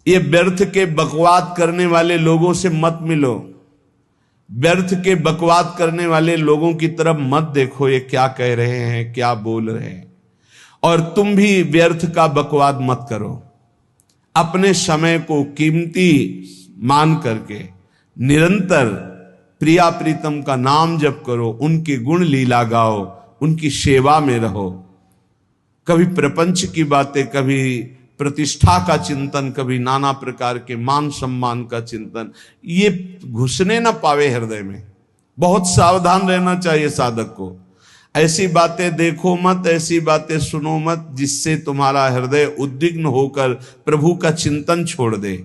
ये व्यर्थ के बकवाद करने वाले लोगों से मत मिलो, व्यर्थ के बकवाद करने वाले लोगों की तरफ मत देखो, ये क्या कह रहे हैं, क्या बोल रहे हैं। और तुम भी व्यर्थ का बकवाद मत करो। अपने समय को कीमती मान करके निरंतर प्रिया प्रीतम का नाम जप करो, उनके गुण लीला गाओ, उनकी सेवा में रहो। कभी प्रपंच की बातें, कभी प्रतिष्ठा का चिंतन, कभी नाना प्रकार के मान सम्मान का चिंतन, ये घुसने ना पावे हृदय में। बहुत सावधान रहना चाहिए साधक को। ऐसी बातें देखो मत, ऐसी बातें सुनो मत जिससे तुम्हारा हृदय उद्विग्न होकर प्रभु का चिंतन छोड़ दे।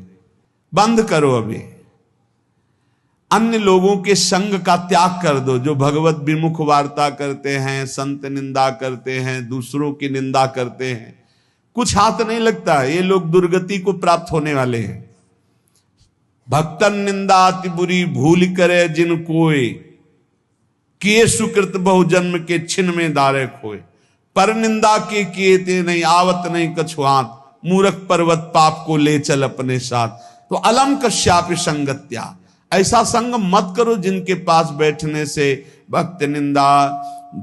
बंद करो अभी। अन्य लोगों के संग का त्याग कर दो, जो भगवत विमुख वार्ता करते हैं, संत निंदा करते हैं, दूसरों की निंदा करते हैं। कुछ हाथ नहीं लगता है, ये लोग दुर्गति को प्राप्त होने वाले हैं। भक्तन निंदा अति बुरी भूल करे जिन कोय, किए सुकृत बहु जन्म के छिन में दारे खोए। पर निंदा के किए ते नहीं आवत नहीं कछुआत, मूर्ख पर्वत पाप को ले चल अपने साथ। तो अलम कश्यापि संगत्या, ऐसा संग मत करो जिनके पास बैठने से भक्त निंदा,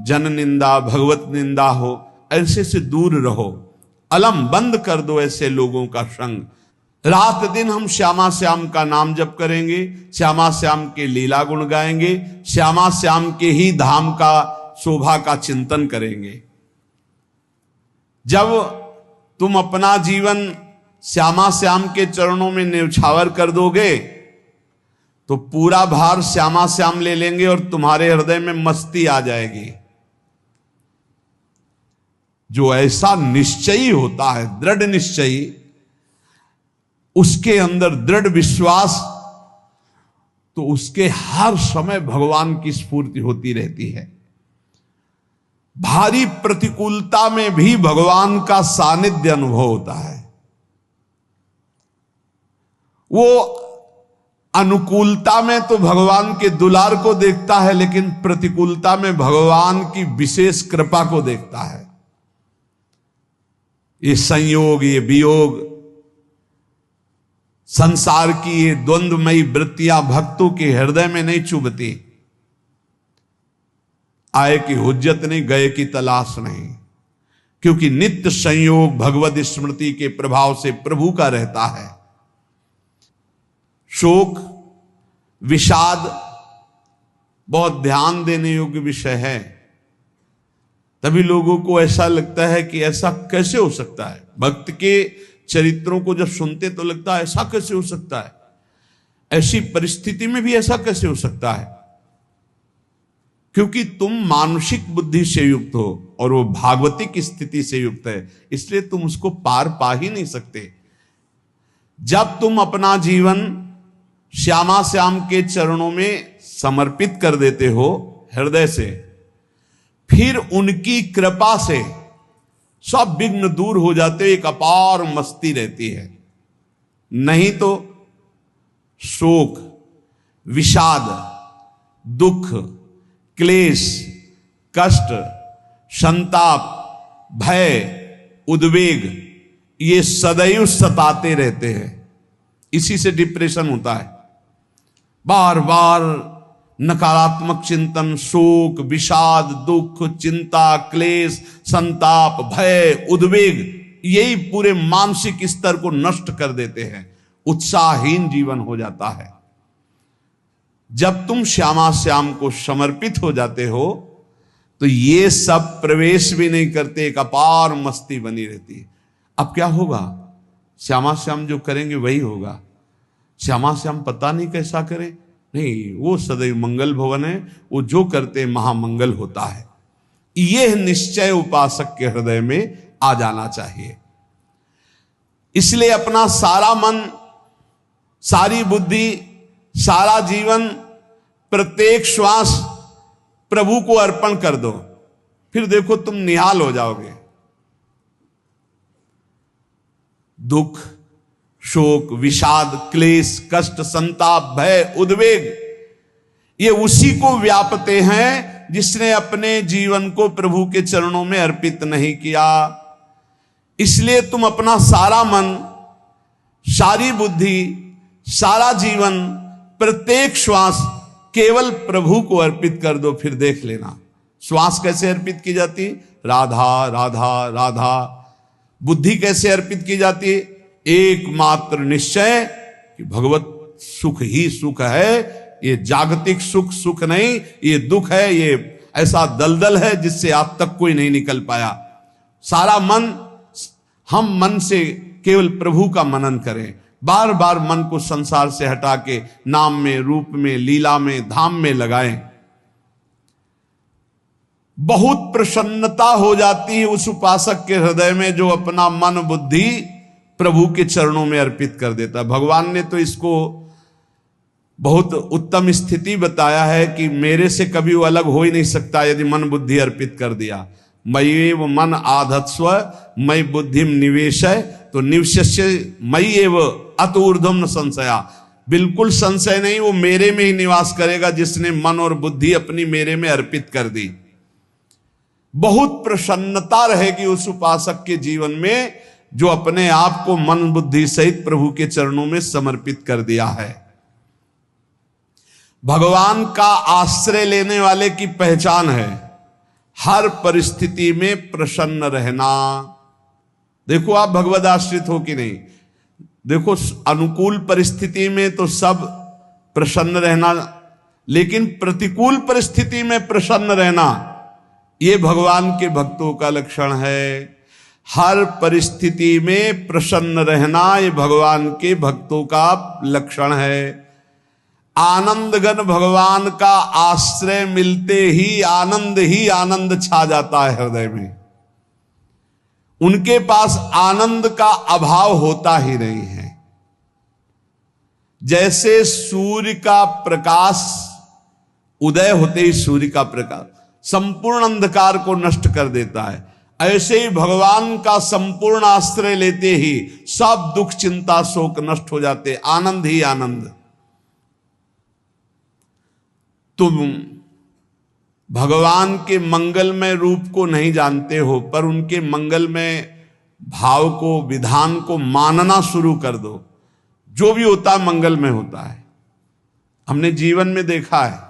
जन निंदा, भगवत निंदा हो। ऐसे से दूर रहो। अलम बंद कर दो ऐसे लोगों का संग। रात दिन हम श्यामा श्याम का नाम जप करेंगे, श्यामा श्याम के लीला गुण गाएंगे, श्यामा श्याम के ही धाम का शोभा का चिंतन करेंगे। जब तुम अपना जीवन श्यामा श्याम के चरणों में न्यौछावर कर दोगे तो पूरा भार श्यामा श्याम ले लेंगे और तुम्हारे हृदय में मस्ती आ जाएगी। जो ऐसा निश्चयी होता है, दृढ़ निश्चयी, उसके अंदर दृढ़ विश्वास, तो उसके हर समय भगवान की स्फूर्ति होती रहती है। भारी प्रतिकूलता में भी भगवान का सानिध्य अनुभव होता है। वो अनुकूलता में तो भगवान के दुलार को देखता है, लेकिन प्रतिकूलता में भगवान की विशेष कृपा को देखता है। ये संयोग, ये वियोग, संसार की ये द्वंद्वमयी वृत्तियां भक्तों के हृदय में नहीं चुभती। आए की हुज्जत नहीं, गए की तलाश नहीं, क्योंकि नित्य संयोग भगवत स्मृति के प्रभाव से प्रभु का रहता है। शोक, विषाद बहुत ध्यान देने योग्य विषय है। तभी लोगों को ऐसा लगता है कि ऐसा कैसे हो सकता है। भक्त के चरित्रों को जब सुनते तो लगता है ऐसा कैसे हो सकता है, ऐसी परिस्थिति में भी ऐसा कैसे हो सकता है। क्योंकि तुम मानसिक बुद्धि से युक्त हो और वो भागवतिक स्थिति से युक्त है, इसलिए तुम उसको पार पा ही नहीं सकते। जब तुम अपना जीवन श्यामा श्याम के चरणों में समर्पित कर देते हो हृदय से, फिर उनकी कृपा से सब विघ्न दूर हो जाते, एक अपार मस्ती रहती है। नहीं तो शोक, विषाद, दुख, क्लेश, कष्ट, संताप, भय, उद्वेग, ये सदैव सताते रहते हैं। इसी से डिप्रेशन होता है। बार बार नकारात्मक चिंतन, शोक, विषाद, दुख, चिंता, क्लेश, संताप, भय, उद्वेग, यही पूरे मानसिक स्तर को नष्ट कर देते हैं। उत्साहहीन जीवन हो जाता है। जब तुम श्यामा श्याम को समर्पित हो जाते हो तो ये सब प्रवेश भी नहीं करते, एक अपार मस्ती बनी रहती है। अब क्या होगा? श्यामा श्याम जो करेंगे वही होगा। श्यामा श्याम पता नहीं कैसा करें, नहीं, वो सदैव मंगल भवन है, वो जो करते महामंगल होता है। यह निश्चय उपासक के हृदय में आ जाना चाहिए। इसलिए अपना सारा मन, सारी बुद्धि, सारा जीवन, प्रत्येक श्वास प्रभु को अर्पण कर दो, फिर देखो तुम निहाल हो जाओगे। दुख, शोक, विषाद, क्लेश, कष्ट, संताप, भय, उद्वेग, ये उसी को व्यापते हैं जिसने अपने जीवन को प्रभु के चरणों में अर्पित नहीं किया। इसलिए तुम अपना सारा मन, सारी बुद्धि, सारा जीवन, प्रत्येक श्वास केवल प्रभु को अर्पित कर दो, फिर देख लेना श्वास कैसे अर्पित की जाती, राधा राधा राधा। बुद्धि कैसे अर्पित की जाती, एकमात्र निश्चय कि भगवत सुख ही सुख है, ये जागतिक सुख सुख नहीं, ये दुख है, ये ऐसा दलदल है जिससे आज तक कोई नहीं निकल पाया। सारा मन, हम मन से केवल प्रभु का मनन करें, बार बार मन को संसार से हटा के नाम में, रूप में, लीला में, धाम में लगाएं। बहुत प्रसन्नता हो जाती है उस उपासक के हृदय में जो अपना मन बुद्धि प्रभु के चरणों में अर्पित कर देता है। भगवान ने तो इसको बहुत उत्तम स्थिति बताया है कि मेरे से कभी वो अलग हो ही नहीं सकता यदि मन बुद्धि अर्पित कर दिया। मयि एव मन आधत्स्व मयि बुद्धिम निवेशय, तो निवश्य मयि एव अत ऊर्ध्वम न संशया, बिल्कुल संशय नहीं, वो मेरे में ही निवास करेगा जिसने मन और बुद्धि अपनी मेरे में अर्पित कर दी। बहुत प्रसन्नता रहेगी उस उपासक के जीवन में जो अपने आप को मन बुद्धि सहित प्रभु के चरणों में समर्पित कर दिया है। भगवान का आश्रय लेने वाले की पहचान है हर परिस्थिति में प्रसन्न रहना। देखो आप भगवद आश्रित हो कि नहीं, देखो अनुकूल परिस्थिति में तो सब प्रसन्न रहना, लेकिन प्रतिकूल परिस्थिति में प्रसन्न रहना ये भगवान के भक्तों का लक्षण है। हर परिस्थिति में प्रसन्न रहना ये भगवान के भक्तों का लक्षण है। आनंदगन भगवान का आश्रय मिलते ही आनंद छा जाता है हृदय में। उनके पास आनंद का अभाव होता ही नहीं है। जैसे सूर्य का प्रकाश उदय होते ही सूर्य का प्रकाश संपूर्ण अंधकार को नष्ट कर देता है, ऐसे ही भगवान का संपूर्ण आश्रय लेते ही सब दुख चिंता शोक नष्ट हो जाते, आनंद ही आनंद। तुम भगवान के मंगलमय रूप को नहीं जानते हो, पर उनके मंगलमय भाव को, विधान को मानना शुरू कर दो। जो भी होता है मंगलमय होता है। हमने जीवन में देखा है,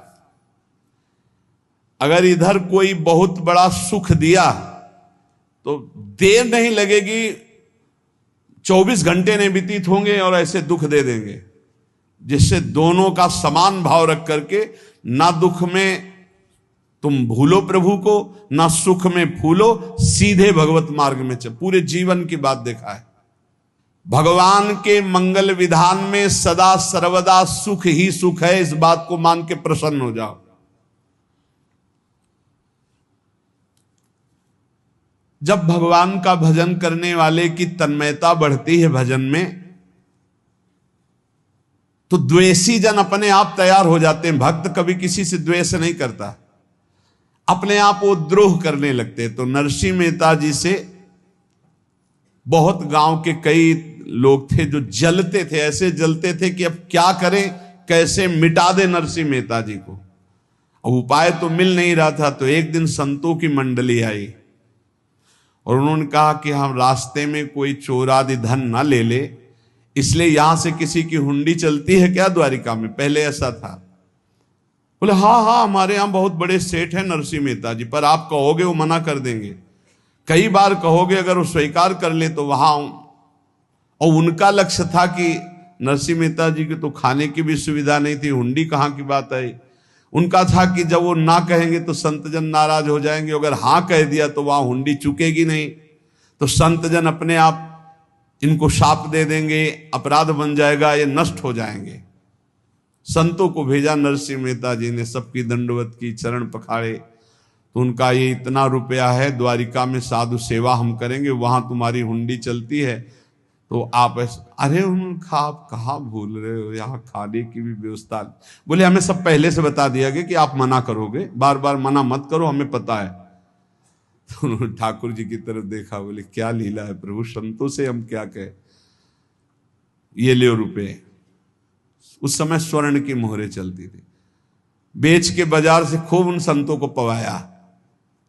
अगर इधर कोई बहुत बड़ा सुख दिया तो देर नहीं लगेगी, 24 घंटे नहीं व्यतीत होंगे और ऐसे दुख दे देंगे, जिससे दोनों का समान भाव रख करके ना दुख में तुम भूलो प्रभु को, ना सुख में फूलो, सीधे भगवत मार्ग में चल। पूरे जीवन की बात देखा है। भगवान के मंगल विधान में सदा सर्वदा सुख ही सुख है, इस बात को मान के प्रसन्न हो जाओ। जब भगवान का भजन करने वाले की तन्मयता बढ़ती है भजन में, तो द्वेषी जन अपने आप तैयार हो जाते हैं। भक्त कभी किसी से द्वेष नहीं करता, अपने आप वो द्रोह करने लगते। तो नरसिंह मेहता जी से बहुत गांव के कई लोग थे जो जलते थे, ऐसे जलते थे कि अब क्या करें, कैसे मिटा दे नरसिंह मेहता जी को। अब उपाय तो मिल नहीं रहा था। तो एक दिन संतों की मंडली आई और उन्होंने कहा कि हम रास्ते में कोई चोर आदि धन ना ले ले, इसलिए यहां से किसी की हुंडी चलती है क्या द्वारिका में? पहले ऐसा था। बोले हाँ, हमारे यहां बहुत बड़े सेठ हैं नरसिंह मेहता जी, पर आप कहोगे वो मना कर देंगे। कई बार कहोगे, अगर वो स्वीकार कर ले तो वहां। और उनका लक्ष्य था कि नरसिंह मेहता जी की तो खाने की भी सुविधा नहीं थी, हुंडी कहाँ की बात आई। उनका था कि जब वो ना कहेंगे तो संतजन नाराज हो जाएंगे, अगर हाँ कह दिया तो वहां हुंडी चुकेगी नहीं, तो संतजन अपने आप इनको शाप दे देंगे, अपराध बन जाएगा, ये नष्ट हो जाएंगे। संतों को भेजा नरसिंह मेहता जी ने, सबकी दंडवत की, चरण पखाड़े। तो उनका ये इतना रुपया है, द्वारिका में साधु सेवा हम करेंगे, वहां तुम्हारी हुंडी चलती है तो आप अरे उनका आप कहाँ भूल रहे हो, यहाँ खाने की भी व्यवस्था। बोले हमें सब पहले से बता दिया गया कि आप मना करोगे, बार बार मना मत करो, हमें पता है। तो उन्होंने ठाकुर जी की तरफ देखा, बोले क्या लीला है प्रभु, संतों से हम क्या कहें, ये ले रुपए। उस समय स्वर्ण की मोहरें चलती थी, बेच के बाजार से खूब उन संतों को पवाया,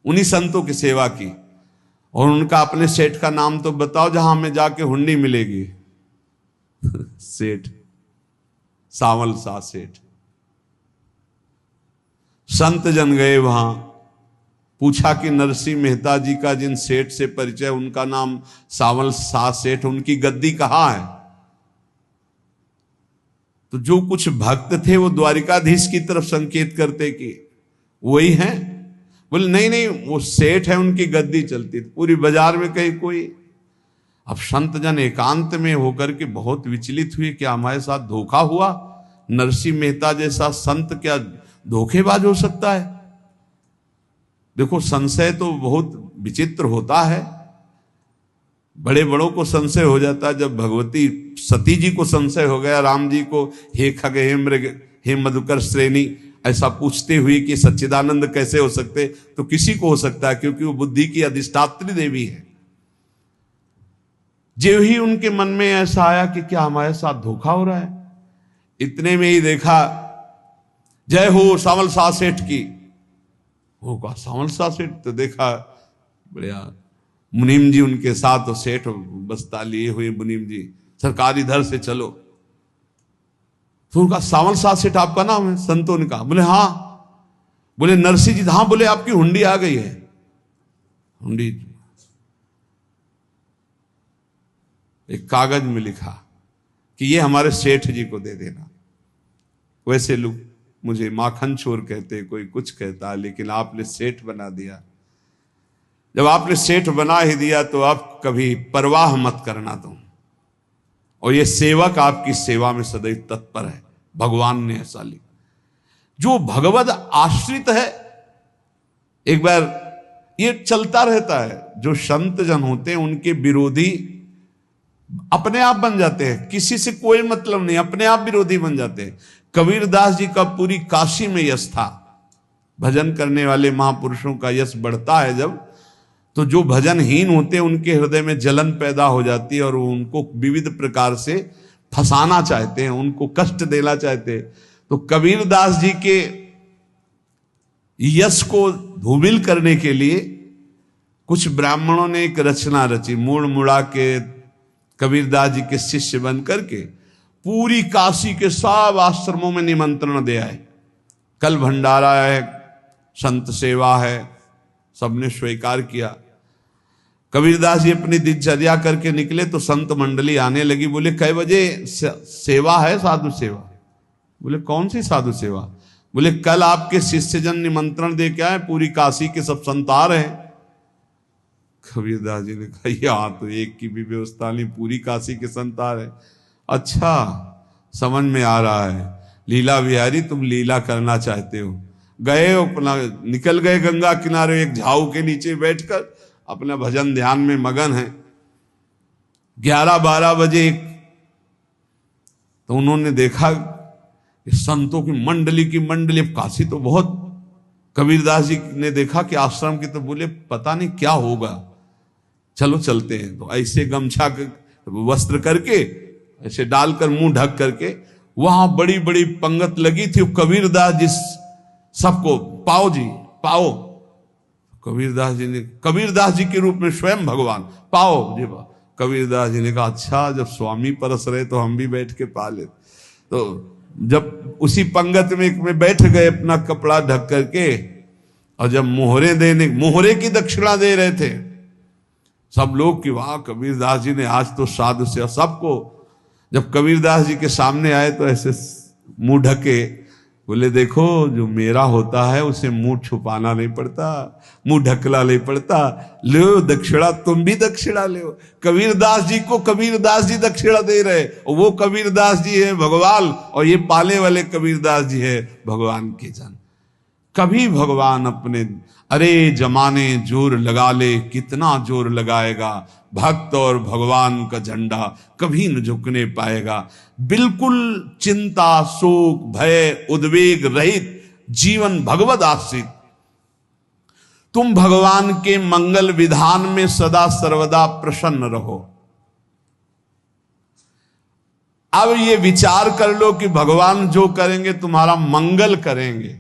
उन्हीं संतों की सेवा की। और उनका अपने सेठ का नाम तो बताओ जहां हमें जाके हुंडी मिलेगी। सेठ, सावल सा सेठ। संत जन गए वहां, पूछा कि नरसिंह मेहता जी का जिन सेठ से परिचय, उनका नाम सावल सा सेठ, उनकी गद्दी कहाँ है? तो जो कुछ भक्त थे वो द्वारिकाधीश की तरफ संकेत करते कि वही हैं। बोले नहीं नहीं, वो सेठ है, उनकी गद्दी चलती। पूरी बाजार में कहीं कोई। अब संत जन एकांत में होकर के बहुत विचलित हुए, क्या हमारे साथ धोखा हुआ? नरसिंह मेहता जैसा संत क्या धोखेबाज हो सकता है? देखो, संशय तो बहुत विचित्र होता है, बड़े बड़ों को संशय हो जाता है। जब भगवती सती जी को संशय हो गया, राम जी को हे खग हे मृग हे मधुकर श्रेणी ऐसा पूछते हुए कि सच्चिदानंद कैसे हो सकते, तो किसी को हो सकता है, क्योंकि वो बुद्धि की अधिष्ठात्री देवी है। जो ही उनके मन में ऐसा आया कि क्या हमारे साथ धोखा हो रहा है, इतने में ही देखा जय हो सावल सा सेठ की। वो कहा सावल सा सेठ, तो देखा बढ़िया मुनीम जी उनके साथ, तो सेठ बस्ता लिए हुए मुनीम जी, सरकार इधर से चलो। तो उनका सावल सा सेठ आपका नाम है? संतों ने कहा। बोले हाँ। बोले नरसिंह जी? हाँ। बोले आपकी हुंडी आ गई है। हुंडी एक कागज में लिखा कि ये हमारे सेठ जी को दे देना। वैसे लोग मुझे माखन चोर कहते, कोई कुछ कहता, लेकिन आपने सेठ बना दिया। जब आपने सेठ बना ही दिया तो आप कभी परवाह मत करना तुम। और ये सेवक आपकी सेवा में सदैव तत्पर है। भगवान ने ऐसा लिखा। जो भगवद आश्रित है, एक बार ये चलता रहता है, जो संत जन होते हैं उनके विरोधी अपने आप बन जाते हैं, किसी से कोई मतलब नहीं, अपने आप विरोधी बन जाते हैं। कबीरदास जी का पूरी काशी में यश था। भजन करने वाले महापुरुषों का यश बढ़ता है जब, तो जो भजनहीन होते हैं उनके हृदय में जलन पैदा हो जाती है और वो उनको विविध प्रकार से फंसाना चाहते हैं, उनको कष्ट देना चाहते हैं। तो कबीरदास जी के यश को धूमिल करने के लिए कुछ ब्राह्मणों ने एक रचना रची, मुड़ मुड़ा के कबीरदास जी के शिष्य बन करके पूरी काशी के सब आश्रमों में निमंत्रण दे आए। कल भंडारा है, संत सेवा है, सबने स्वीकार किया। कबीरदास जी अपनी दिनचर्या करके निकले तो संत मंडली आने लगी। बोले कै बजे सेवा है? साधु सेवा। बोले कौन सी साधु सेवा? बोले कल आपके शिष्यजन निमंत्रण दे के आए, पूरी काशी के सब संत आ रहे हैं। कबीरदास जी ने कहा यहाँ तो एक की भी व्यवस्था नहीं, पूरी काशी के संत आ रहे। अच्छा, समझ में आ रहा है, लीला बिहारी तुम लीला करना चाहते हो। गए अपना निकल गए गंगा किनारे, एक झाऊ के नीचे बैठकर अपना भजन ध्यान में मगन है। 11-12 बजे तो उन्होंने देखा संतों की मंडली, काशी तो बहुत। कबीरदास जी ने देखा कि आश्रम की, तो बोले पता नहीं क्या होगा, चलो चलते हैं। तो ऐसे गमछा वस्त्र करके ऐसे डालकर मुंह ढक करके, वहां बड़ी बड़ी पंगत लगी थी। कबीरदास जी सबको पाओ जी पाओ। कबीरदास जी के रूप में स्वयं भगवान पाओ जी। कबीरदास जी ने कहा अच्छा, जब स्वामी परस रहे तो हम भी बैठ के पा ले। तो जब उसी पंगत में बैठ गए अपना कपड़ा ढक करके, और जब मोहरे की दक्षिणा दे रहे थे सब लोग कि वाह कबीरदास जी ने आज तो साधु से। सबको जब कबीरदास जी के सामने आए तो ऐसे मुंह ढके, बोले देखो जो मेरा होता है उसे मुंह छुपाना नहीं पड़ता, मुंह ढकला नहीं पड़ता। लो दक्षिणा, तुम भी दक्षिणा लो। कबीरदास जी को कबीरदास जी दक्षिणा दे रहे, और वो कबीरदास जी है भगवान, और ये पाले वाले कबीरदास जी है भगवान के जन। कभी भगवान अपने, अरे जमाने जोर लगा ले, कितना जोर लगाएगा, भक्त और भगवान का झंडा कभी न झुकने पाएगा। बिल्कुल चिंता शोक भय उद्वेग रहित जीवन भगवद आश्रित। तुम भगवान के मंगल विधान में सदा सर्वदा प्रसन्न रहो। अब ये विचार कर लो कि भगवान जो करेंगे तुम्हारा मंगल करेंगे।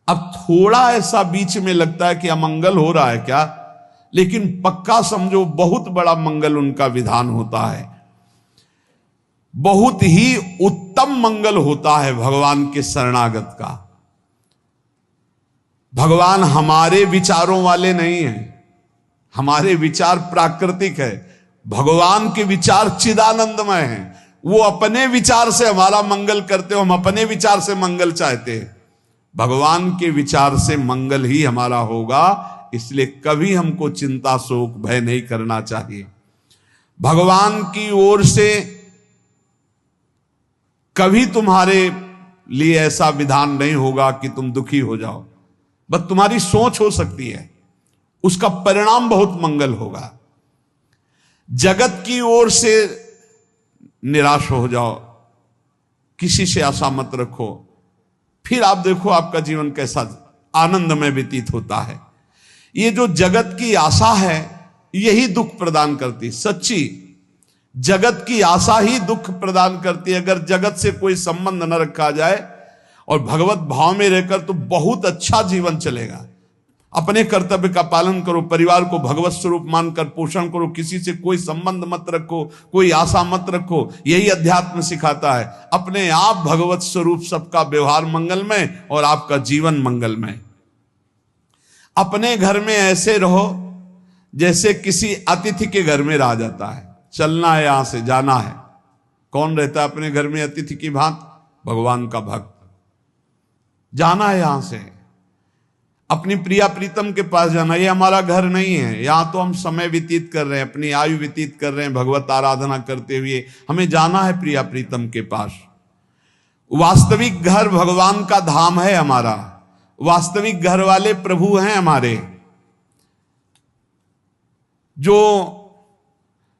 अब थोड़ा ऐसा बीच में लगता है कि अमंगल हो रहा है क्या, लेकिन पक्का समझो बहुत बड़ा मंगल उनका विधान होता है। बहुत ही उत्तम मंगल होता है भगवान के शरणागत का। भगवान हमारे विचारों वाले नहीं हैं, हमारे विचार प्राकृतिक है, भगवान के विचार चिदानंदमय हैं। वो अपने विचार से हमारा मंगल करते हो, हम अपने विचार से मंगल चाहते हैं। भगवान के विचार से मंगल ही हमारा होगा, इसलिए कभी हमको चिंता शोक भय नहीं करना चाहिए। भगवान की ओर से कभी तुम्हारे लिए ऐसा विधान नहीं होगा कि तुम दुखी हो जाओ, बस तुम्हारी सोच हो सकती है, उसका परिणाम बहुत मंगल होगा। जगत की ओर से निराश हो जाओ, किसी से आशा मत रखो, फिर आप देखो आपका जीवन कैसा आनंदमय व्यतीत होता है। ये जो जगत की आशा है यही दुख प्रदान करती, सच्ची जगत की आशा ही दुख प्रदान करती है। अगर जगत से कोई संबंध न रखा जाए और भगवत भाव में रहकर तो बहुत अच्छा जीवन चलेगा। अपने कर्तव्य का पालन करो, परिवार को भगवत स्वरूप मानकर पोषण करो, किसी से कोई संबंध मत रखो, कोई आशा मत रखो, यही अध्यात्म सिखाता है। अपने आप भगवत स्वरूप, सबका व्यवहार मंगलमय और आपका जीवन मंगलमय। अपने घर में ऐसे रहो जैसे किसी अतिथि के घर में रह जाता है, चलना है, यहां से जाना है। कौन रहता है अपने घर में अतिथि की भांति? भगवान का भक्त। जाना है यहां से, अपनी प्रिया प्रीतम के पास जाना। ये हमारा घर नहीं है, यहां तो हम समय व्यतीत कर रहे हैं, अपनी आयु व्यतीत कर रहे हैं भगवत आराधना करते हुए। हमें जाना है प्रिया प्रीतम के पास। वास्तविक घर भगवान का धाम है हमारा, वास्तविक घर वाले प्रभु हैं हमारे। जो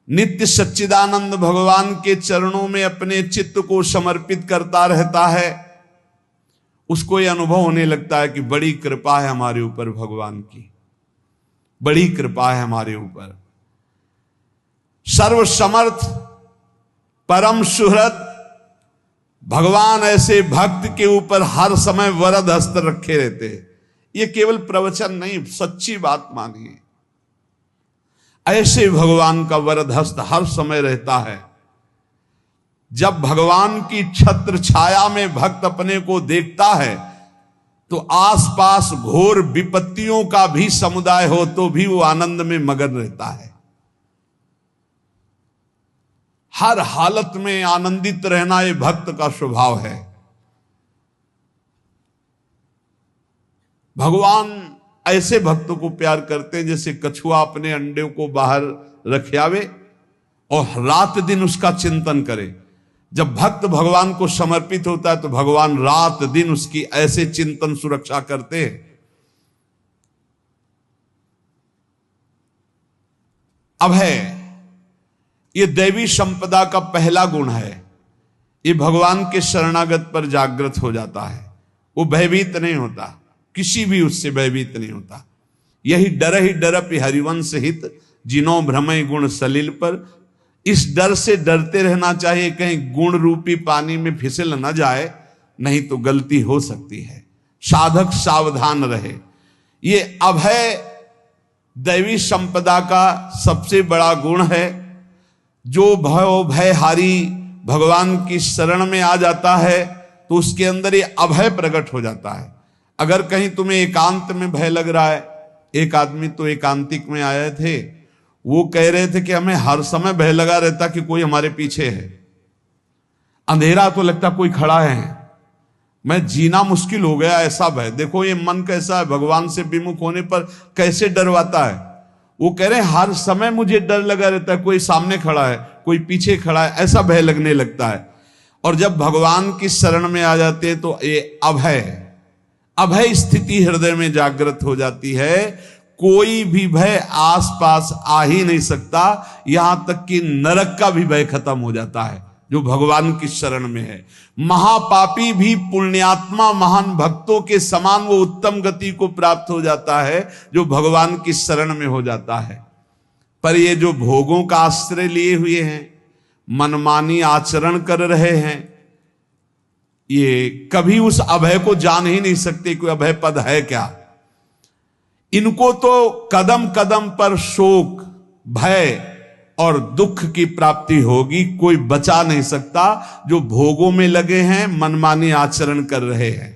नित्य सच्चिदानंद भगवान के चरणों में अपने चित्त को समर्पित करता रहता है, उसको यह अनुभव होने लगता है कि बड़ी कृपा है हमारे ऊपर, भगवान की बड़ी कृपा है हमारे ऊपर। सर्वसमर्थ परम सुहृद भगवान ऐसे भक्त के ऊपर हर समय वरद हस्त रखे रहते हैं। ये केवल प्रवचन नहीं, सच्ची बात मानिए। ऐसे भगवान का वरद हस्त हर समय रहता है। जब भगवान की छत्र छाया में भक्त अपने को देखता है तो आसपास घोर विपत्तियों का भी समुदाय हो तो भी वो आनंद में मगन रहता है। हर हालत में आनंदित रहना ये भक्त का स्वभाव है। भगवान ऐसे भक्तों को प्यार करते हैं जैसे कछुआ अपने अंडे को बाहर रख आवे और रात दिन उसका चिंतन करे। जब भक्त भगवान को समर्पित होता है तो भगवान रात दिन उसकी ऐसे चिंतन सुरक्षा करते हैं। अभय, ये दैवी संपदा का पहला गुण है। ये भगवान के शरणागत पर जागृत हो जाता है, वो भयभीत नहीं होता, किसी भी उससे भयभीत नहीं होता। यही डर ही डरप हरिवंश हित, जिनो भ्रमय गुण सलिल पर। इस डर से डरते रहना चाहिए कहीं गुण रूपी पानी में फिसल न जाए, नहीं तो गलती हो सकती है। साधक सावधान रहे। ये अभय दैवी संपदा का सबसे बड़ा गुण है। जो भयहारी भगवान की शरण में आ जाता है तो उसके अंदर ये अभय प्रकट हो जाता है। अगर कहीं तुम्हें एकांत में भय लग रहा है, एक आदमी तो एकांतिक में आए थे, वो कह रहे थे कि हमें हर समय भय लगा रहता कि कोई हमारे पीछे है, अंधेरा तो लगता कोई खड़ा है, मैं जीना मुश्किल हो गया, ऐसा भय। देखो ये मन कैसा है, भगवान से विमुख होने पर कैसे डरवाता है। वो कह रहे हैं हर समय मुझे डर लगा रहता है, कोई सामने खड़ा है, कोई पीछे खड़ा है, ऐसा भय लगने लगता है। और जब भगवान की शरण में आ जाते हैं तो ये अभय स्थिति हृदय में जागृत हो जाती है। कोई भी भय आसपास आ ही नहीं सकता, यहां तक कि नरक का भी भय खत्म हो जाता है जो भगवान की शरण में है। महापापी भी पुण्यात्मा महान भक्तों के समान वो उत्तम गति को प्राप्त हो जाता है जो भगवान की शरण में हो जाता है। पर ये जो भोगों का आश्रय लिए हुए हैं, मनमानी आचरण कर रहे हैं, ये कभी उस अभय को जान ही नहीं सकते कोई अभय पद है क्या। इनको तो कदम कदम पर शोक भय और दुख की प्राप्ति होगी। कोई बचा नहीं सकता जो भोगों में लगे हैं, मनमानी आचरण कर रहे हैं।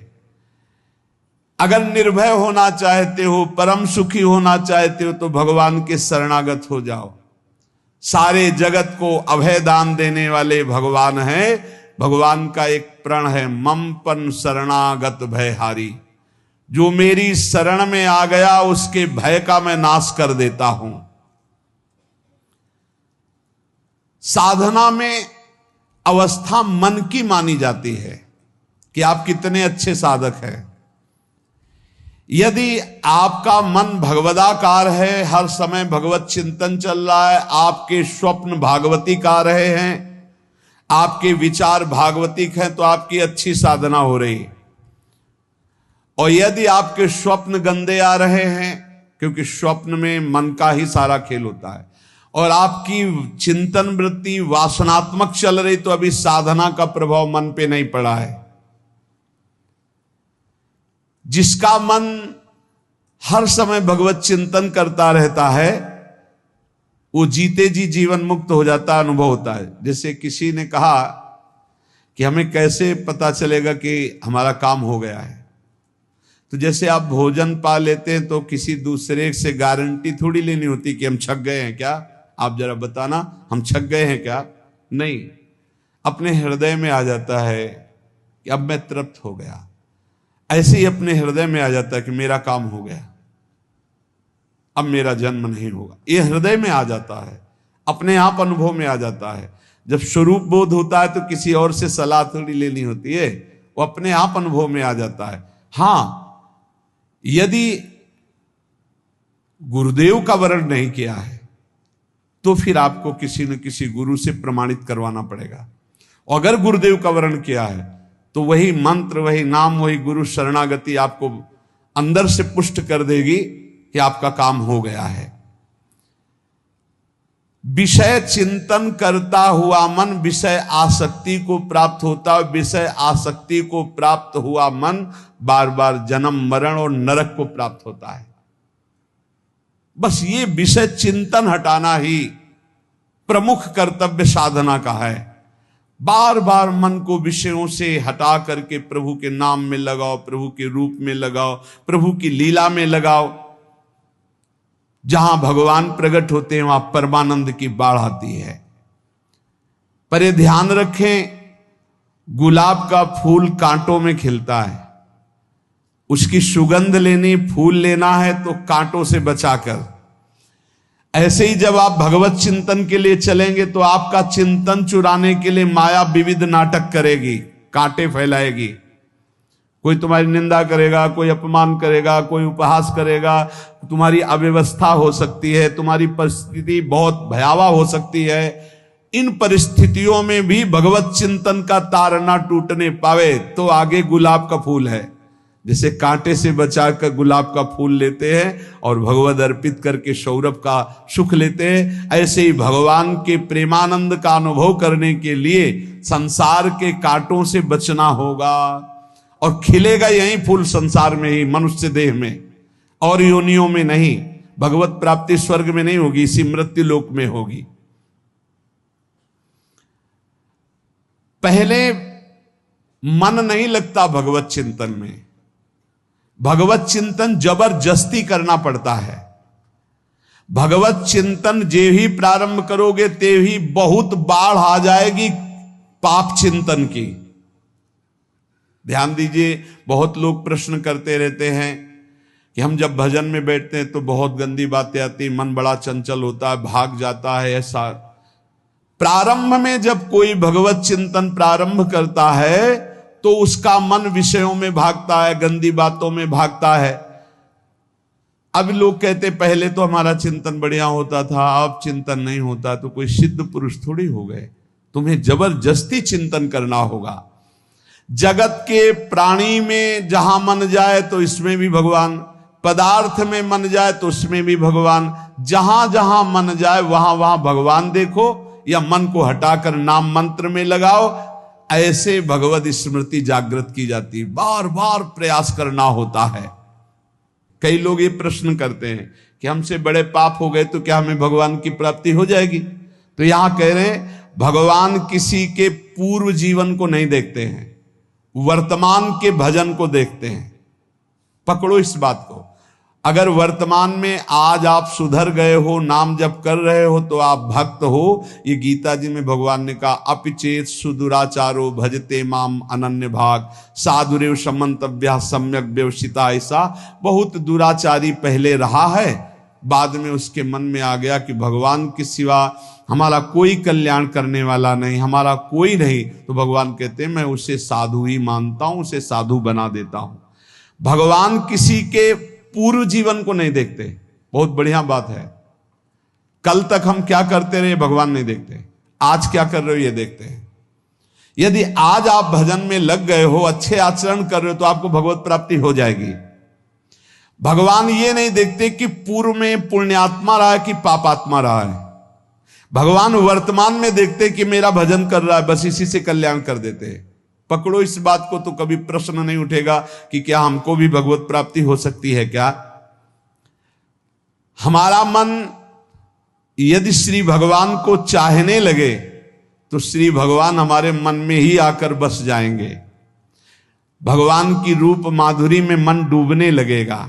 अगर निर्भय होना चाहते हो, परम सुखी होना चाहते हो, तो भगवान के शरणागत हो जाओ। सारे जगत को अभय दान देने वाले भगवान हैं। भगवान का एक प्रण है, मम पन शरणागत भयहारी। जो मेरी शरण में आ गया उसके भय का मैं नाश कर देता हूं। साधना में अवस्था मन की मानी जाती है कि आप कितने अच्छे साधक हैं। यदि आपका मन भगवदाकार है, हर समय भगवत चिंतन चल रहा है, आपके स्वप्न भागवती का रहे हैं, आपके विचार भागवतिक हैं, तो आपकी अच्छी साधना हो रही। और यदि आपके स्वप्न गंदे आ रहे हैं, क्योंकि स्वप्न में मन का ही सारा खेल होता है, और आपकी चिंतन वृत्ति वासनात्मक चल रही, तो अभी साधना का प्रभाव मन पे नहीं पड़ा है। जिसका मन हर समय भगवत चिंतन करता रहता है, वो जीते जी जीवन मुक्त हो जाता, अनुभव होता है। जैसे किसी ने कहा कि हमें कैसे पता चलेगा कि हमारा काम हो गया है, तो जैसे आप भोजन पा लेते हैं तो किसी दूसरे से गारंटी थोड़ी लेनी होती कि हम छक गए हैं क्या, आप जरा बताना हम छक गए हैं क्या। नहीं, अपने हृदय में आ जाता है कि अब मैं तृप्त हो गया। ऐसे ही अपने हृदय में आ जाता है कि मेरा काम हो गया, अब मेरा जन्म नहीं होगा। ये हृदय में आ जाता है, अपने आप अनुभव में आ जाता है। जब स्वरूप बोध होता है तो किसी और से सलाह थोड़ी लेनी होती है, वो अपने आप अनुभव में आ जाता है। हां, यदि गुरुदेव का वर्ण नहीं किया है तो फिर आपको किसी न किसी गुरु से प्रमाणित करवाना पड़ेगा। अगर गुरुदेव का वर्ण किया है तो वही मंत्र, वही नाम, वही गुरु शरणागति आपको अंदर से पुष्ट कर देगी कि आपका काम हो गया है। विषय चिंतन करता हुआ मन विषय आसक्ति को प्राप्त होता है। विषय आसक्ति को प्राप्त हुआ मन बार बार जन्म मरण और नरक को प्राप्त होता है। बस ये विषय चिंतन हटाना ही प्रमुख कर्तव्य साधना का है। बार बार मन को विषयों से हटा करके प्रभु के नाम में लगाओ, प्रभु के रूप में लगाओ, प्रभु की लीला में लगाओ। जहां भगवान प्रकट होते हैं वहां परमानंद की बाढ़ आती है। पर ये ध्यान रखें, गुलाब का फूल कांटों में खिलता है, उसकी सुगंध लेनी, फूल लेना है तो कांटों से बचाकर। ऐसे ही जब आप भगवत चिंतन के लिए चलेंगे तो आपका चिंतन चुराने के लिए माया विविध नाटक करेगी, कांटे फैलाएगी। कोई तुम्हारी निंदा करेगा, कोई अपमान करेगा, कोई उपहास करेगा, तुम्हारी अव्यवस्था हो सकती है, तुम्हारी परिस्थिति बहुत भयावह हो सकती है। इन परिस्थितियों में भी भगवत चिंतन का तार ना टूटने पावे तो आगे गुलाब का फूल है। जैसे कांटे से बचाकर गुलाब का फूल लेते हैं और भगवद अर्पित करके सौरभ का सुख लेते हैं, ऐसे ही भगवान के प्रेमानंद का अनुभव करने के लिए संसार के कांटों से बचना होगा। और खिलेगा यही फूल संसार में ही, मनुष्य देह में, और योनियों में नहीं। भगवत प्राप्ति स्वर्ग में नहीं होगी, इसी मृत्यु लोक में होगी। पहले मन नहीं लगता भगवत चिंतन में, भगवत चिंतन जबरदस्ती करना पड़ता है। भगवत चिंतन जे ही प्रारंभ करोगे ते ही बहुत बाढ़ आ जाएगी पाप चिंतन की। ध्यान दीजिए, बहुत लोग प्रश्न करते रहते हैं कि हम जब भजन में बैठते हैं तो बहुत गंदी बातें आती, मन बड़ा चंचल होता है, भाग जाता है। ऐसा प्रारंभ में जब कोई भगवत चिंतन प्रारंभ करता है तो उसका मन विषयों में भागता है, गंदी बातों में भागता है। अब लोग कहते पहले तो हमारा चिंतन बढ़िया होता था, अब चिंतन नहीं होता। तो कोई सिद्ध पुरुष थोड़ी हो गए, तुम्हें जबरदस्ती चिंतन करना होगा। जगत के प्राणी में जहां मन जाए तो इसमें भी भगवान, पदार्थ में मन जाए तो उसमें भी भगवान। जहां जहां मन जाए वहां वहां भगवान देखो, या मन को हटाकर नाम मंत्र में लगाओ। ऐसे भगवत स्मृति जागृत की जाती, बार बार प्रयास करना होता है। कई लोग ये प्रश्न करते हैं कि हमसे बड़े पाप हो गए तो क्या हमें भगवान की प्राप्ति हो जाएगी? तो यहां कह रहे हैं भगवान किसी के पूर्व जीवन को नहीं देखते हैं, वर्तमान के भजन को देखते हैं। पकड़ो इस बात को। अगर वर्तमान में आज आप सुधर गए हो, नाम जप कर रहे हो, तो आप भक्त हो। ये गीता जी में भगवान ने कहा, अपिचेत सुदुराचारो भजते माम अनन्य भाग साधुरेव समंतव्या सम्यक व्यवसिता। ऐसा बहुत दुराचारी पहले रहा है, बाद में उसके मन में आ गया कि भगवान के सिवा हमारा कोई कल्याण करने वाला नहीं, हमारा कोई नहीं। तो भगवान कहते हैं मैं उसे साधु ही मानता हूं, उसे साधु बना देता हूं। भगवान किसी के पूर्व जीवन को नहीं देखते। बहुत बढ़िया बात है। कल तक हम क्या करते रहे भगवान नहीं देखते, आज क्या कर रहे हो ये देखते हैं। यदि आज आप भजन में लग गए हो, अच्छे आचरण कर रहे हो, तो आपको भगवत प्राप्ति हो जाएगी। भगवान ये नहीं देखते कि पूर्व में पुण्यात्मा रहा है कि पापात्मा रहा है। भगवान वर्तमान में देखते कि मेरा भजन कर रहा है, बस इसी से कल्याण कर देते हैं। पकड़ो इस बात को, तो कभी प्रश्न नहीं उठेगा कि क्या हमको भी भगवत प्राप्ति हो सकती है क्या। हमारा मन यदि श्री भगवान को चाहने लगे तो श्री भगवान हमारे मन में ही आकर बस जाएंगे। भगवान की रूप माधुरी में मन डूबने लगेगा।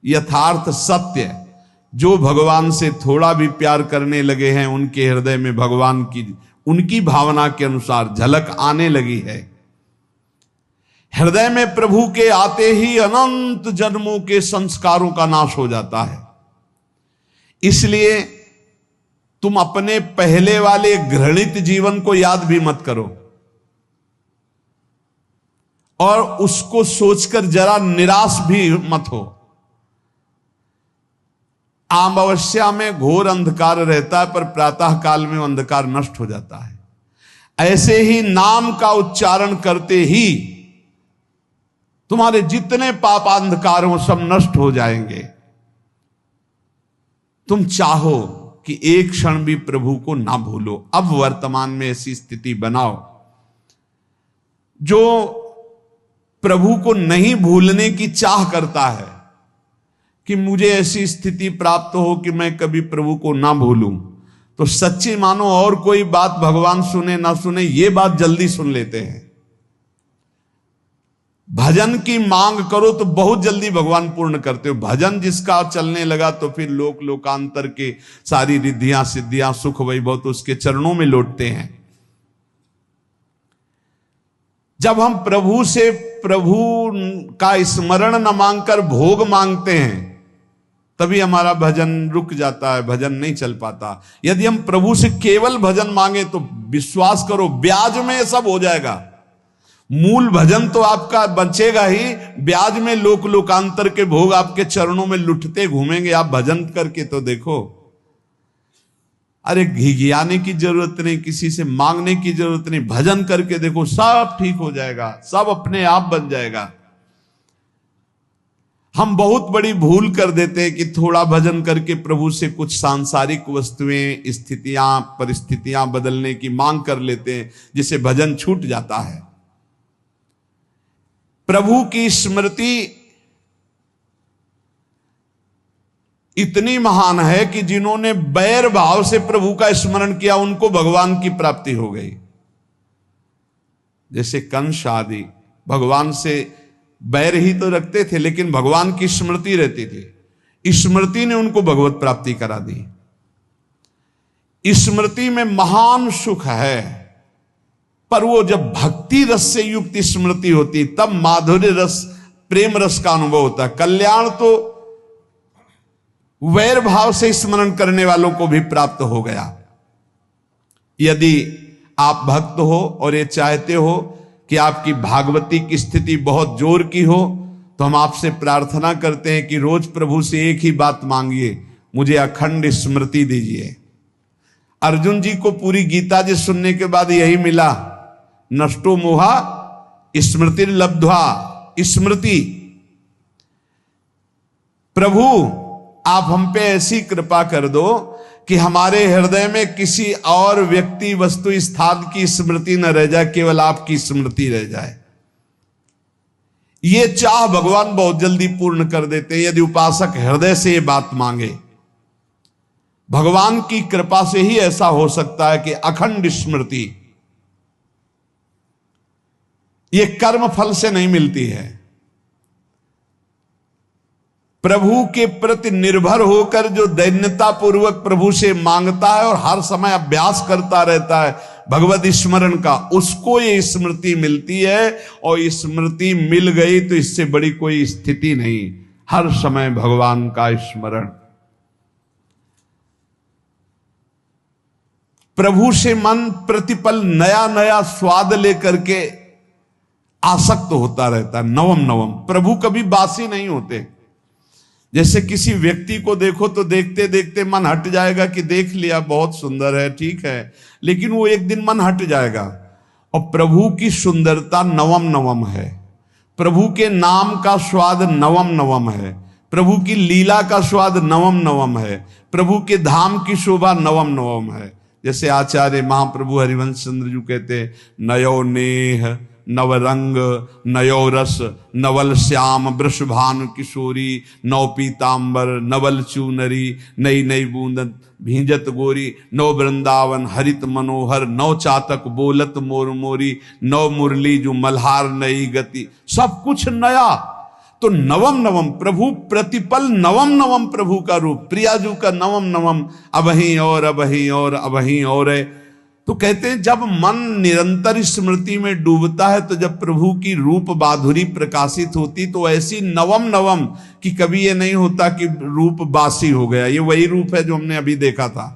यथार्थ सत्य, जो भगवान से थोड़ा भी प्यार करने लगे हैं, उनके हृदय में भगवान की उनकी भावना के अनुसार झलक आने लगी है। हृदय में प्रभु के आते ही अनंत जन्मों के संस्कारों का नाश हो जाता है। इसलिए तुम अपने पहले वाले घृणित जीवन को याद भी मत करो और उसको सोचकर जरा निराश भी मत हो। अमावस्या में घोर अंधकार रहता है, पर प्रातः काल में अंधकार नष्ट हो जाता है। ऐसे ही नाम का उच्चारण करते ही तुम्हारे जितने पाप अंधकार हो सब नष्ट हो जाएंगे। तुम चाहो कि एक क्षण भी प्रभु को ना भूलो। अब वर्तमान में ऐसी स्थिति बनाओ। जो प्रभु को नहीं भूलने की चाह करता है कि मुझे ऐसी स्थिति प्राप्त हो कि मैं कभी प्रभु को ना भूलूं, तो सच्ची मानो और कोई बात भगवान सुने ना सुने, ये बात जल्दी सुन लेते हैं। भजन की मांग करो तो बहुत जल्दी भगवान पूर्ण करते हो। भजन जिसका चलने लगा तो फिर लोकांतर के सारी रिद्धियां सिद्धियां सुख वैभव तो उसके चरणों में लौटते हैं। जब हम प्रभु से प्रभु का स्मरण न मांगकर भोग मांगते हैं, तभी हमारा भजन रुक जाता है, भजन नहीं चल पाता। यदि हम प्रभु से केवल भजन मांगे तो विश्वास करो ब्याज में सब हो जाएगा। मूल भजन तो आपका बचेगा ही, ब्याज में लोकांतर के भोग आपके चरणों में लुटते घूमेंगे। आप भजन करके तो देखो। अरे घिघियाने की जरूरत नहीं, किसी से मांगने की जरूरत नहीं, भजन करके देखो, सब ठीक हो जाएगा, सब अपने आप बन जाएगा। हम बहुत बड़ी भूल कर देते हैं कि थोड़ा भजन करके प्रभु से कुछ सांसारिक वस्तुएं, स्थितियां, परिस्थितियां बदलने की मांग कर लेते हैं, जिससे भजन छूट जाता है। प्रभु की स्मृति इतनी महान है कि जिन्होंने बैर भाव से प्रभु का स्मरण किया उनको भगवान की प्राप्ति हो गई। जैसे कंस आदि भगवान से बैर ही तो रखते थे, लेकिन भगवान की स्मृति रहती थी। स्मृति ने उनको भगवत प्राप्ति करा दी। स्मृति में महान सुख है, पर वो जब भक्ति रस से युक्त स्मृति होती तब माधुर्य रस, प्रेम रस का अनुभव होता है। कल्याण तो वैर भाव से स्मरण करने वालों को भी प्राप्त हो गया। यदि आप भक्त हो और ये चाहते हो कि आपकी भागवती की स्थिति बहुत जोर की हो, तो हम आपसे प्रार्थना करते हैं कि रोज प्रभु से एक ही बात मांगिए, मुझे अखंड स्मृति दीजिए। अर्जुन जी को पूरी गीता जी सुनने के बाद यही मिला, नष्टो मोहा स्मृति लब्ध्वा। स्मृति, प्रभु आप हम पे ऐसी कृपा कर दो कि हमारे हृदय में किसी और व्यक्ति, वस्तु, स्थान की स्मृति न रह जाए, केवल आपकी स्मृति रह जाए। ये चाह भगवान बहुत जल्दी पूर्ण कर देते हैं यदि उपासक हृदय से ये बात मांगे। भगवान की कृपा से ही ऐसा हो सकता है कि अखंड स्मृति ये कर्म फल से नहीं मिलती है। प्रभु के प्रति निर्भर होकर जो दैन्यता पूर्वक प्रभु से मांगता है और हर समय अभ्यास करता रहता है भगवत स्मरण का, उसको ये स्मृति मिलती है। और स्मृति मिल गई तो इससे बड़ी कोई स्थिति नहीं, हर समय भगवान का स्मरण। प्रभु से मन प्रतिपल नया नया स्वाद लेकर के आसक्त होता रहता है, नवम नवम। प्रभु कभी बासी नहीं होते। जैसे किसी व्यक्ति को देखो तो देखते देखते मन हट जाएगा कि देख लिया बहुत सुंदर है, ठीक है, लेकिन वो एक दिन मन हट जाएगा। और प्रभु की सुंदरता नवम नवम है, प्रभु के नाम का स्वाद नवम नवम है, प्रभु की लीला का स्वाद नवम नवम है, प्रभु के धाम की शोभा नवम नवम है। जैसे आचार्य महाप्रभु हरिवंश चंद्र जी कहते, नयो नेह नवरंग नयो रस नवल श्याम वृषभानु किशोरी नव पीतांबर नवल चूनरी नई नई बूंदन भींजत गोरी नव वृंदावन हरित मनोहर नव चातक बोलत मोर मोरी नव मुरली जो मल्हार नई गति, सब कुछ नया। तो नवम नवम प्रभु प्रतिपल नवम नवम प्रभु का रूप, प्रियाजू का नवम नवम, अबहीं और अबहीं और अबहीं और है। तो कहते हैं जब मन निरंतर स्मृति में डूबता है तो जब प्रभु की रूप माधुरी प्रकाशित होती तो ऐसी नवम नवम कि कभी ये नहीं होता कि रूप बासी हो गया। ये वही रूप है जो हमने अभी देखा था,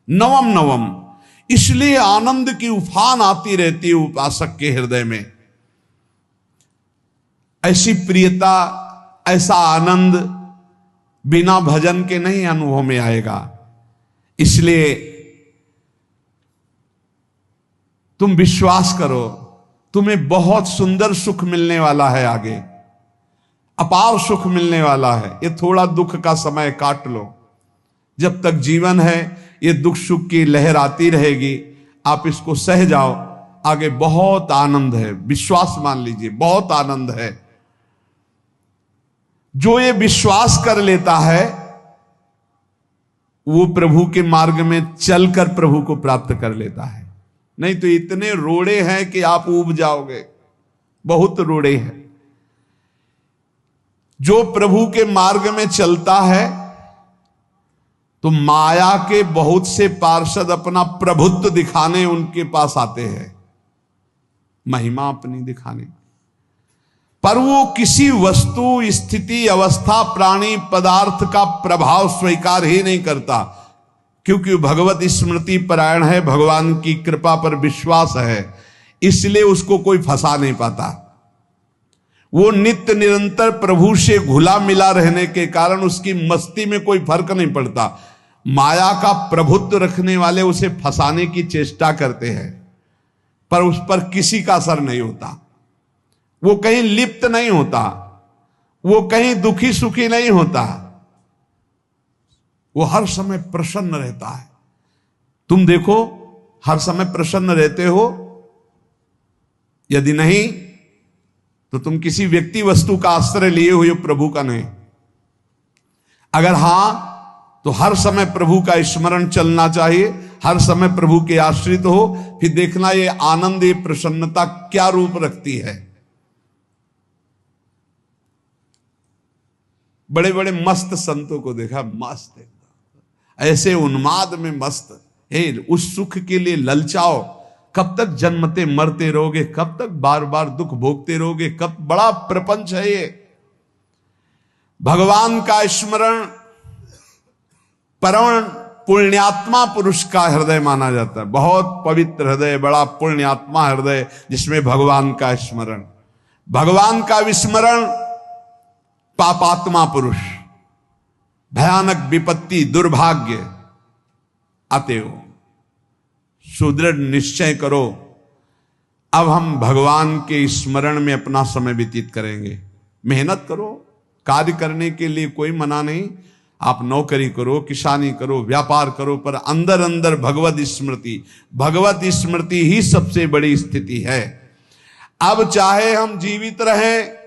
नवम नवम। इसलिए आनंद की उफान आती रहती है उपासक के हृदय में। ऐसी प्रियता, ऐसा आनंद बिना भजन के नहीं अनुभव में आएगा। इसलिए तुम विश्वास करो, तुम्हें बहुत सुंदर सुख मिलने वाला है, आगे अपार सुख मिलने वाला है। ये थोड़ा दुख का समय काट लो, जब तक जीवन है ये दुख सुख की लहर आती रहेगी, आप इसको सह जाओ, आगे बहुत आनंद है। विश्वास मान लीजिए, बहुत आनंद है। जो ये विश्वास कर लेता है वो प्रभु के मार्ग में चलकर प्रभु को प्राप्त कर लेता है। नहीं तो इतने रोड़े हैं कि आप ऊब जाओगे, बहुत रोड़े हैं। जो प्रभु के मार्ग में चलता है तो माया के बहुत से पार्षद अपना प्रभुत्व दिखाने उनके पास आते हैं, महिमा अपनी दिखाने, पर वो किसी वस्तु स्थिति अवस्था प्राणी पदार्थ का प्रभाव स्वीकार ही नहीं करता, क्योंकि भगवत स्मृति परायण है, भगवान की कृपा पर विश्वास है, इसलिए उसको कोई फंसा नहीं पाता। वो नित्य निरंतर प्रभु से घुला मिला रहने के कारण उसकी मस्ती में कोई फर्क नहीं पड़ता। माया का प्रभुत्व रखने वाले उसे फंसाने की चेष्टा करते हैं, पर उस पर किसी का असर नहीं होता। वो कहीं लिप्त नहीं होता, वो कहीं दुखी सुखी नहीं होता, वो हर समय प्रसन्न रहता है। तुम देखो, हर समय प्रसन्न रहते हो? यदि नहीं तो तुम किसी व्यक्ति वस्तु का आश्रय लिए हुए प्रभु का नहीं। अगर हां तो हर समय प्रभु का स्मरण चलना चाहिए, हर समय प्रभु के आश्रित हो, फिर देखना ये आनंद, ये प्रसन्नता क्या रूप रखती है। बड़े बड़े मस्त संतों को देखा, मस्त है, ऐसे उन्माद में मस्त। हे, उस सुख के लिए ललचाओ, कब तक जन्मते मरते रहोगे, कब तक बार बार दुख भोगते रहोगे, कब? बड़ा प्रपंच है ये। भगवान का स्मरण परम पुण्यात्मा पुरुष का हृदय माना जाता है। बहुत पवित्र हृदय, बड़ा पुण्यात्मा हृदय जिसमें भगवान का स्मरण। भगवान का विस्मरण पापात्मा पुरुष, भयानक विपत्ति दुर्भाग्य आते हो। सुदृढ़ निश्चय करो, अब हम भगवान के स्मरण में अपना समय व्यतीत करेंगे। मेहनत करो, कार्य करने के लिए कोई मना नहीं। आप नौकरी करो, किसानी करो, व्यापार करो, पर अंदर अंदर भगवत स्मृति ही सबसे बड़ी स्थिति है। अब चाहे हम जीवित रहें